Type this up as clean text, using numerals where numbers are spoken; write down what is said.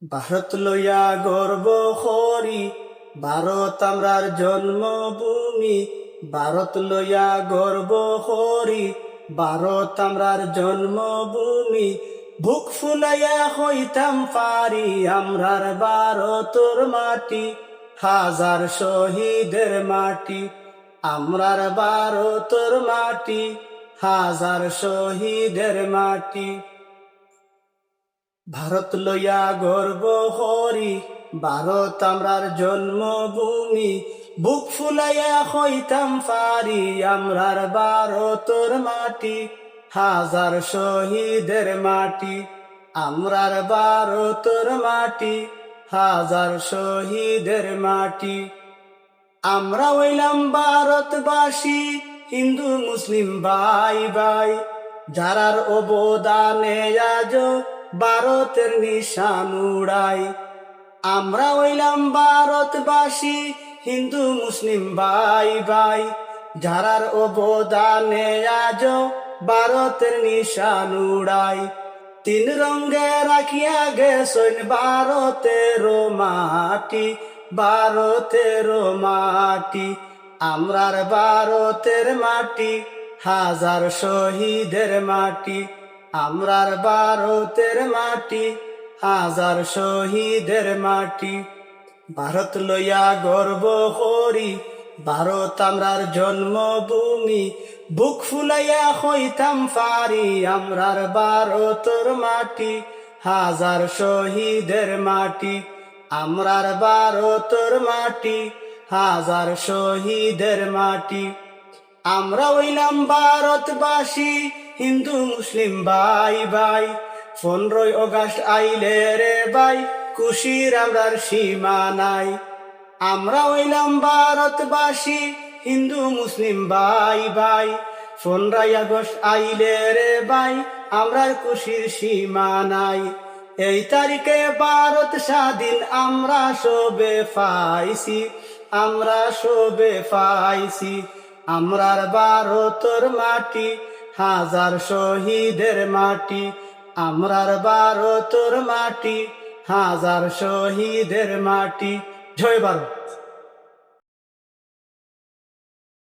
ভারত লইয়া গর্ব করি, ভারত আমরার জন্মভূমি। ভারত লইয়া গর্ব করি, ভারত আমরার জন্মভূমি। বুক ফুলাইয়া হইতাম পারি আমরার ভারতর মাটি, হাজার শহীদের মাটি। আমরার ভারতর মাটি, হাজার শহীদের মাটি। ভারত লইয়া গর্ব করি, ভারত আমরার জন্মভূমি। বুক ফুলাইয়া হইতাম পারি আমরার ভারতর মাটি, হাজার শহীদের মাটি। আমরার ভারতর মাটি, হাজার শহীদের মাটি। আমরা হইলাম ভারতবাসী, হিন্দু মুসলিম ভাই ভাই, যারার অবদানে আজ ভারতের নিশান উড়াই। আমরা হইলাম ভারতবাসী, হিন্দু মুসলিম ভাই ভাই, যারার অবদানে আজ ভারতের নিশান উড়াই। তিন রঙে রাখিয়া গেছেন ভারতের মাটি, ভারতের মাটি। আমরার ভারতের মাটি, হাজার শহীদের মাটি। আমরার ভারতের মাটি, হাজার শহীদের মাটি। ভারত লইয়া গর্ব করি, ভারত আমরার জন্মভূমি। বুক ফুলাইয়া হইতাম পারি আমরার ভারতর মাটি, হাজার শহীদের মাটি। আমরার ভারতর মাটি, হাজার শহীদের মাটি। আমরা হইলাম ভারতবাসী, হিন্দু মুসলিম ভাই ভাই। 15 আগস্ট আইলে রে ভাই, খুশির আমরার সীমা নাই। আমরা হইলাম ভারতবাসী, হিন্দু মুসলিম ভাই ভাই। 15 আগস্ট আইলে রে ভাই, আমরার খুশির সীমা নাই। এই তারিখে ভারত স্বাধীন আমরা সবে পাইছি, আমরা সবে পাইছি। আমরার ভারতর মাটি, হাজার শহীদের মাটি। আমরার ভারতর মাটি, হাজার শহীদের মাটি। জয় ভারত।